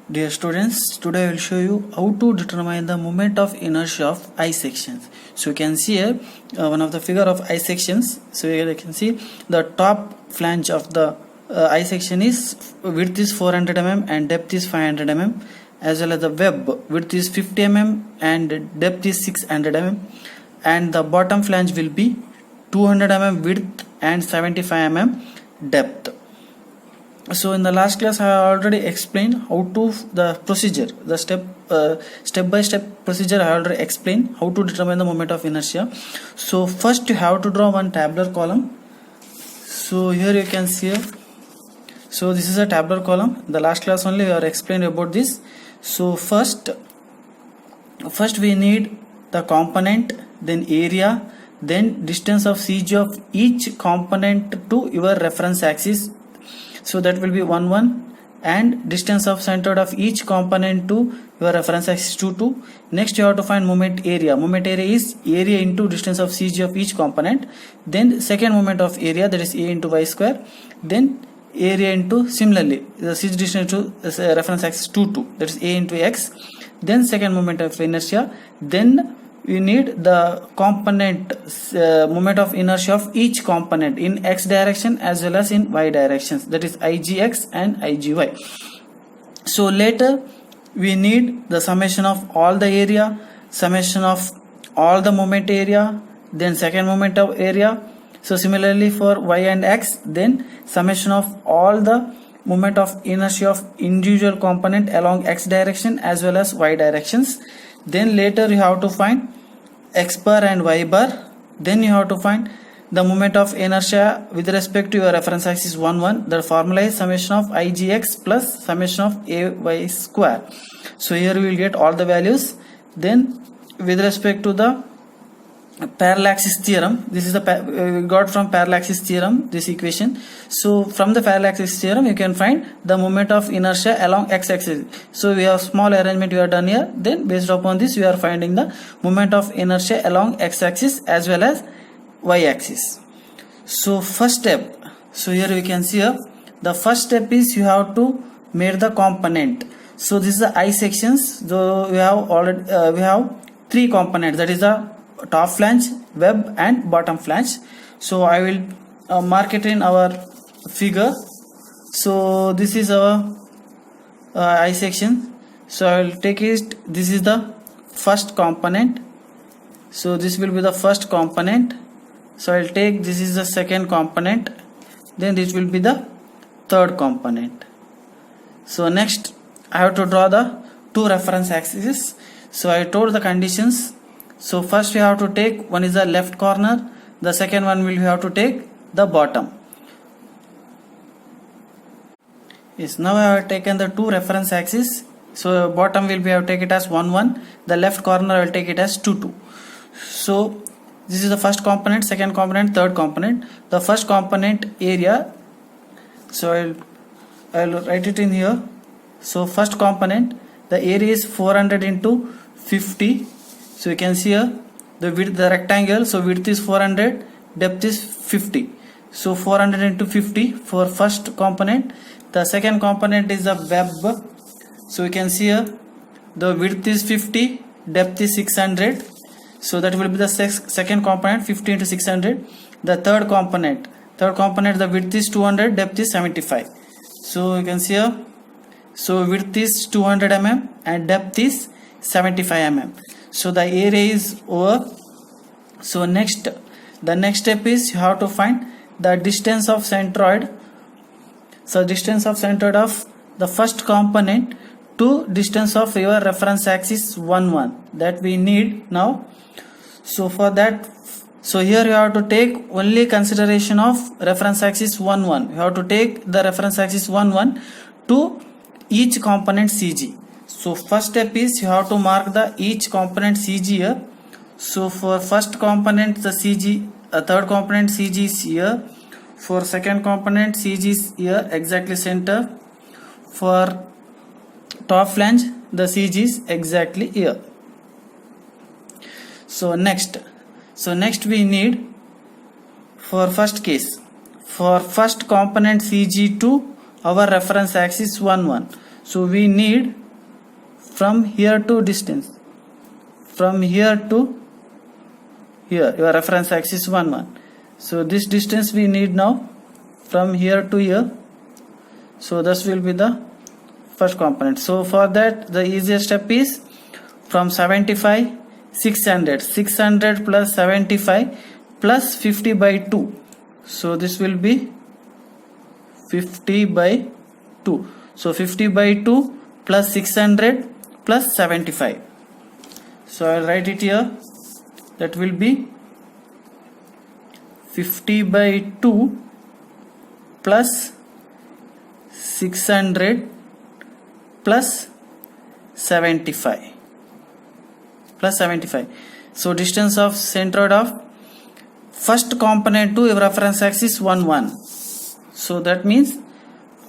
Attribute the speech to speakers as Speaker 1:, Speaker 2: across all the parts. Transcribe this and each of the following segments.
Speaker 1: Dear students, today I will show you how to determine the moment of inertia of I sections. So you can see here one of the figure of I sections. So here you can see the top flange of the I section is width is 400 mm and depth is 500 mm, as well as the web width is 50 mm and depth is 600 mm, and the bottom flange will be 200 mm width and 75 mm depth. So in the last class I already explained how to the procedure, the step by step procedure. I already explained how to determine the moment of inertia. So first you have to draw one tabular column. So here you can see, so this is a tabular column. The last class only we are explained about this. So first we need the component, then area, then distance of CG of each component to your reference axis. So that will be 1 1, and distance of centroid of each component to your reference axis 2 2. Next you have to find moment area. Moment area is area into distance of CG of each component. Then second moment of area, that is A into y square. Then area into, similarly, the CG distance to reference axis 2 2, that is A into x. Then second moment of inertia. Then you need the component moment of inertia of each component in x direction as well as in y directions, that is igx and igy. So later we need the summation of all the area, summation of all the moment area, then second moment of area. So similarly for y and x, then summation of all the moment of inertia of individual component along x direction as well as y directions. Then later you have to find x bar and y bar. Then you have to find the moment of inertia with respect to your reference axis 1 1. The formula is summation of igx plus summation of ay square. So here we will get all the values. Then with respect to the parallaxis theorem, this is the we got from parallaxis theorem this equation. So from the parallaxis theorem you can find the moment of inertia along x-axis. So we have small arrangement we have done here. Then based upon this we are finding the moment of inertia along x-axis as well as y-axis. So first step, so here we can see here the first step is you have to make the component. So this is the I sections. So we have already we have three components, that is the top flange, web and bottom flange. So I will mark it in our figure. So this is our I section. So I will take it, this is the first component. So this will be the first component. So I will take, this is the second component, then this will be the third component. So next I have to draw the two reference axes. So I told the conditions. So first we have to take, one is the left corner, the second one will we have to take the bottom. Yes, now I have taken the two reference axes. So bottom will be have take it as 1 1, the left corner I will take it as 2 2. So this is the first component, second component, third component. The first component area, so I will write it in here. So first component, the area is 400 into 50. So you can see here the width, the rectangle, so width is 400, depth is 50. So 400 into 50 for first component. The second component is the web. So you can see here the width is 50, depth is 600. So that will be the second component, 50 into 600. The third component the width is 200, depth is 75. So you can see here, so width is 200 mm and depth is 75 mm. So the area is over. So the next step is you have to find the distance of centroid. So distance of centroid of the first component to distance of your reference axis 1 1, that we need now. So for that, so here you have to take only consideration of reference axis 1 1. You have to take the reference axis 1 1 to each component CG. So first step is you have to mark the each component CG here. So for first component the CG, third component CG is here. For second component CG is here, exactly center. For top flange the CG is exactly here. So next we need, for first case, for first component CG to our reference axis 1 1. So we need from here to distance, from here to here, your reference axis 1 1. So this distance we need now from here to here. So this will be the first component. So for that, the easiest step is from 75 600 plus 75 plus 50 by 2. So this will be 50 by 2. So 50 by 2 plus 600 plus 75. So I will write it here. That will be 50 by 2 plus 600 plus 75 plus 75. So distance of centroid of first component to reference axis 1 1. So that means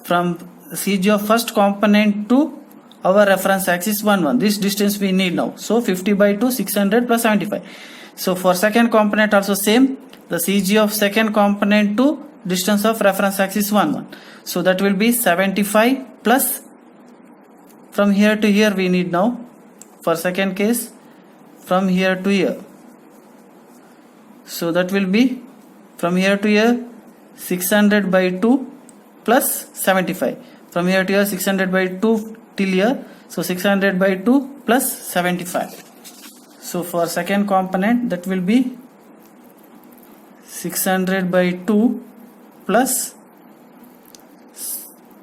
Speaker 1: from CG of first component to our reference axis 1 1, this distance we need now. So 50 by 2 600 plus 75. So for second component also same, the CG of second component to distance of reference axis 1 1. So that will be 75 plus from here to here we need now. For second case, from here to here. So that will be from here to here 600 by 2 plus 75. From here to here 600 by 2 till here. So 600 by 2 plus 75. So for second component, that will be 600 by 2 plus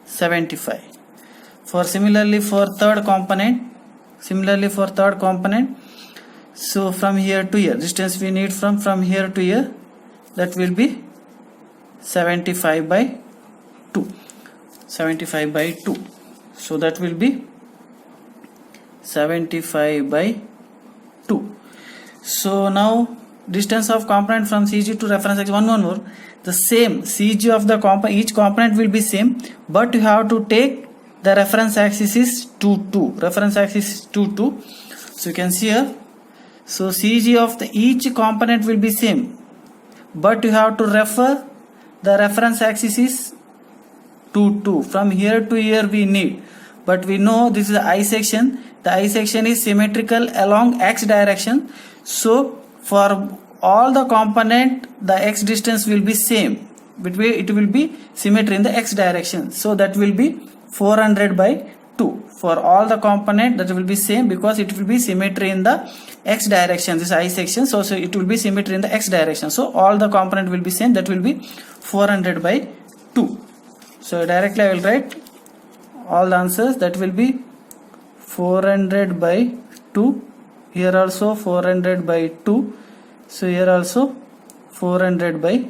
Speaker 1: 75. For similarly for third component, so from here to here, distance we need from here to here, that will be 75 by 2. 75 by 2. So that will be 75 by 2. So now distance of component from CG to reference axis 1 1 more, the same CG of the component, each component will be same, but you have to take the reference axis is 2 2. Reference axis is 2 2. So you can see here. So CG of the each component will be same, but you have to refer the reference axis is 2 2. From here to here we need, but we know this is the I section. The I section is symmetrical along x direction. So for all the component, the x distance will be same, between it will be symmetry in the x direction. So that will be 400 by 2. For all the component, that will be same because it will be symmetry in the x direction. This I section, so it will be symmetry in the x direction. So all the component will be same. That will be 400 by 2. So directly I will write all the answers. That will be 400 by 2. Here also 400 by 2. So here also 400 by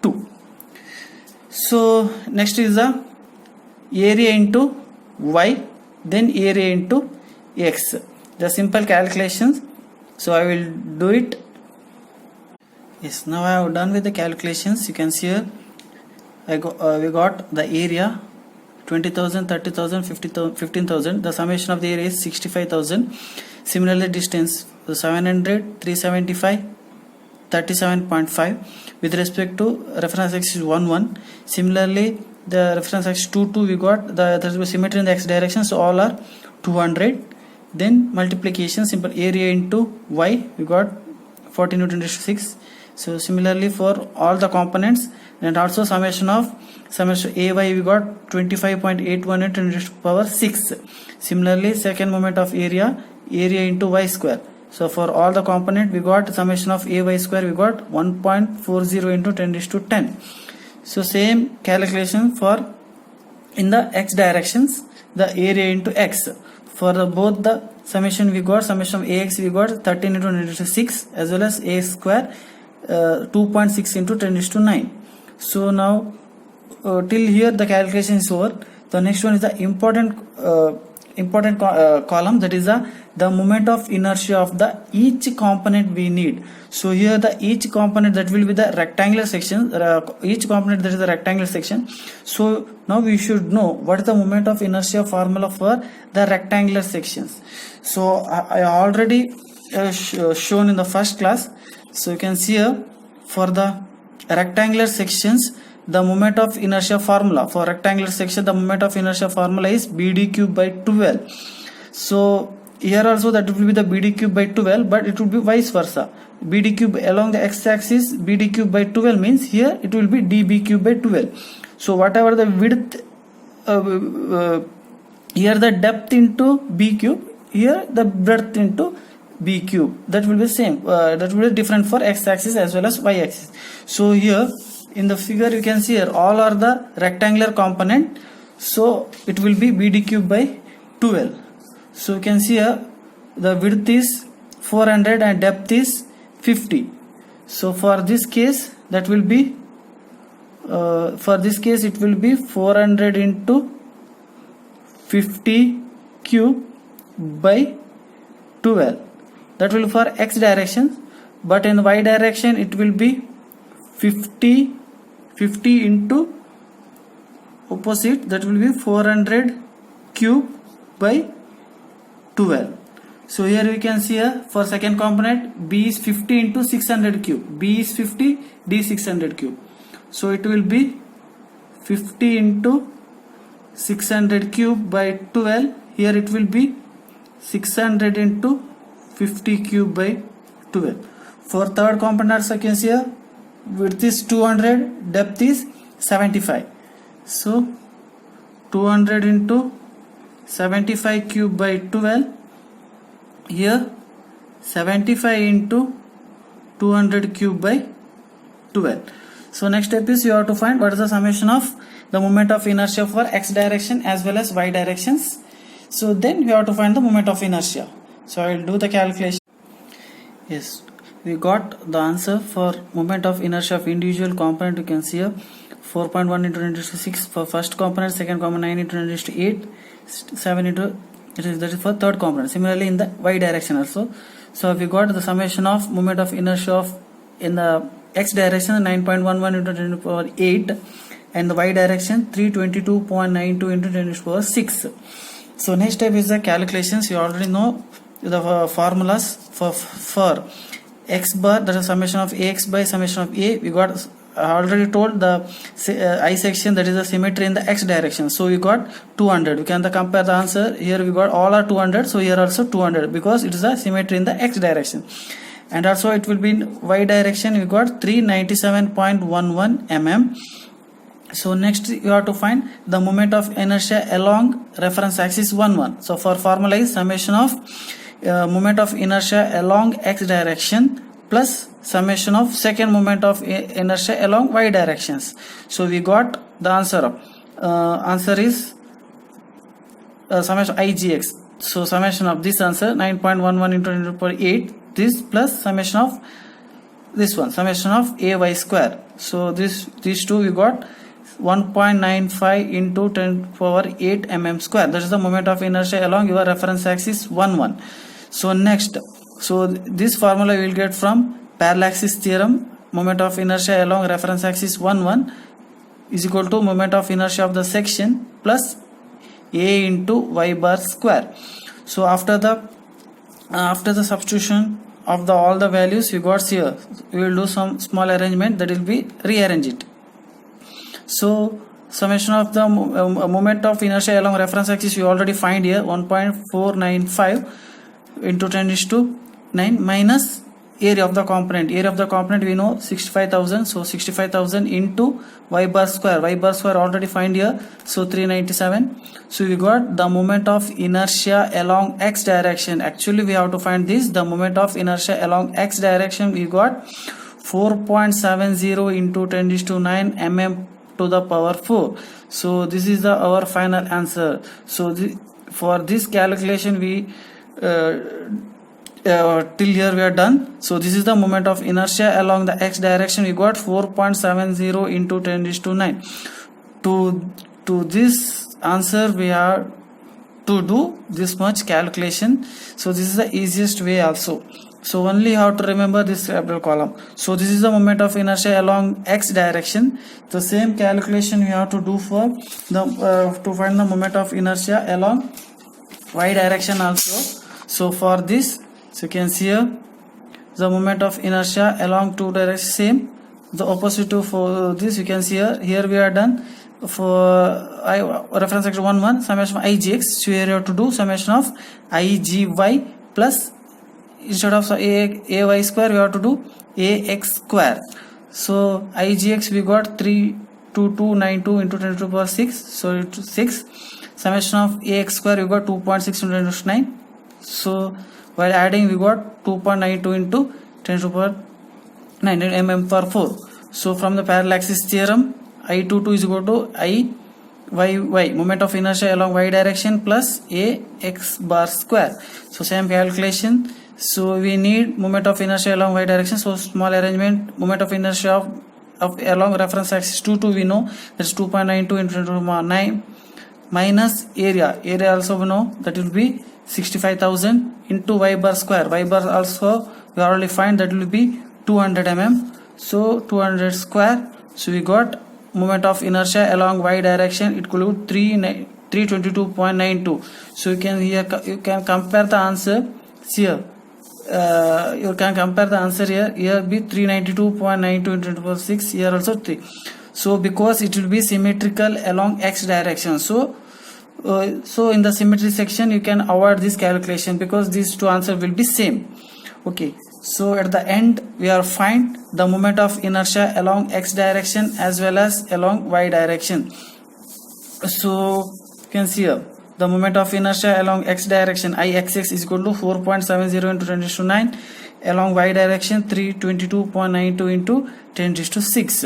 Speaker 1: 2. So next is the area into y, then area into x. The simple calculations. So I will do it. Yes, now I have done with the calculations. You can see here we got the area 20,000, 30,000, 50,000, 15,000. The summation of the area is 65,000. Similarly, distance 700, 375, 37.5 with respect to reference axis 1 1. Similarly, the reference axis 2 2 we got there is symmetry in the x direction, so all are 200. Then multiplication, simple area into y, we got 40 Newton raised to 6. So similarly for all the components, and also summation ay we got 25.81 Newton raised to power 6. Similarly, second moment of area into y square. So for all the component we got summation of ay square, we got 1.40 into 10 raised to 10. So same calculation for in the x directions, the area into x. For the both the summation we got, summation of ax we got 13 into 10 raised to 6 as well as a square 2.6 into 10 raised to 9. So now till here the calculation is over. The next one is the important column, that is the moment of inertia of the each component we need. So here the each component, that will be the rectangular section, each component that is the rectangular section. So now we should know what is the moment of inertia formula for the rectangular sections. So I already shown in the first class. So you can see here for the rectangular sections, the moment of inertia formula for rectangular section, the moment of inertia formula is BD cube by 12. So here also that will be the BD cube by 12, but it will be vice versa. BD cube along the x-axis, BD cube by 12 means here it will be DB cube by 12. So whatever the width, here the depth into B cube, here the breadth into B cube, that will be same, that will be different for x-axis as well as y-axis. So here in the figure you can see here all are the rectangular component, so it will be BD cube by 12. So you can see here the width is 400 and depth is 50. So for this case that will be it will be 400 into 50 cube by 12. That will be for x direction, but in y direction it will be 50 into opposite, that will be 400 cube by 12. So here we can see here for second component B is 50 into 600 cube, B is 50, D 600 cube. So it will be 50 into 600 cube by 12. Here it will be 600 into 50 cube by 12. For third component also you can see here width is 200, depth is 75. So 200 into 75 cube by 12. Here 75 into 200 cube by 12. So next step is you have to find what is the summation of the moment of inertia for x direction as well as y directions. So then you have to find the moment of inertia. So I will do the calculation. Yes, we got the answer for moment of inertia of individual component. You can see here 4.1 into 10 to 6 for first component, second component 9 into 10 to 8, 7 into that is for third component. Similarly in the y direction also. So we got the summation of moment of inertia of in the x direction 9.11 into 10 to the power 8 and the y direction 322.92 into 10 to the power 6. So next step is the calculations. You already know the formulas for x bar, that is summation of ax by summation of a. We got already told the I section, that is the symmetry in the x direction. So we got 200. We can compare the answer. Here we got all are 200. So here also 200 because it is a symmetry in the x direction. And also it will be in y direction. We got 397.11 mm. So next you have to find the moment of inertia along reference axis 1 So for formula is summation of moment of inertia along x direction plus summation of second moment of inertia along y directions. So we got the answer. Answer is summation IGX. So summation of this answer 9.11 into 10 to the power 8, this plus summation of this one, summation of AY square. So these two we got 1.95 into 10 to the power 8 mm square. That is the moment of inertia along your reference axis 1 So next, so this formula we will get from parallaxis theorem. Moment of inertia along reference axis 1 is equal to moment of inertia of the section plus A into y bar square. So after the substitution of all the values we got here, we will do some small arrangement, that will be rearrange it. So summation of the moment of inertia along reference axis you already find here 1.495 into 10 is to 9 minus area of the component. Area of the component we know 65,000. So 65,000 into y bar square. Y bar square already find here. So 397. So we got the moment of inertia along x direction. Actually we have to find this. The moment of inertia along x direction we got 4.70 into 10 is to 9 mm to the power 4. So this is our final answer. So for this calculation we till here we are done. So this is the moment of inertia along the x direction. We got 4.70 into 10 is to 9. To this answer we have to do this much calculation. So this is the easiest way also. So only you have to remember this capital column. So this is the moment of inertia along x direction. The same calculation we have to do for the to find the moment of inertia along y direction also. So for this, so you can see here the moment of inertia along two directions same. the opposite to for this you can see here we are done for reference section 1 summation of igx. So here you have to do summation of igy plus, instead of ay square we have to do ax square. So igx we got 32292 into 10 to the power 6, so it's 6. Summation of ax square we got 2.6 into 10 to 9. So while adding we got 2.92 into 10 to the power 9 mm per 4. So from the parallel axis theorem, I22 is equal to Iyy, moment of inertia along y direction, plus ax bar square. So same calculation. So we need moment of inertia along y direction. So small arrangement, moment of inertia of along reference axis 2 we know that's 2.92 into 10 to the power 9 minus area also we know that will be 65,000 into y bar square. Y bar also we already find that will be 200 mm. So 200 square. So we got moment of inertia along y direction, it could be 322.92. So you can compare the answer here. You can compare the answer here be 392.92 into 10 to the power 6, here also 3. So because it will be symmetrical along x direction, so in the symmetry section you can avoid this calculation because these two answers will be same. Okay, so at the end we are find the moment of inertia along x direction as well as along y direction. So you can see here the moment of inertia along x direction Ixx is equal to 4.70 into 10 to 9, along y direction 322.92 into 10 to 6.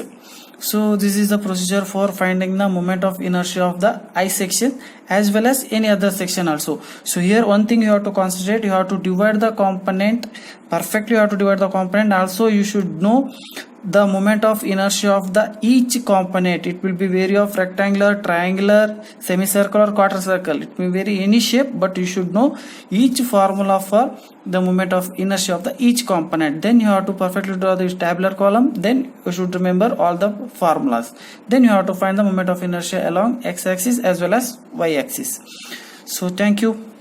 Speaker 1: So this is the procedure for finding the moment of inertia of the I section as well as any other section also. So here one thing you have to concentrate, you have to divide the component perfectly, you have to divide the component. Also you should know the moment of inertia of the each component. It will be vary of rectangular, triangular, semicircular, quarter circle. It may vary any shape, but you should know each formula for the moment of inertia of the each component. Then you have to perfectly draw this tabular column. Then you should remember all the formulas. Then you have to find the moment of inertia along x axis as well as y axis. So thank you.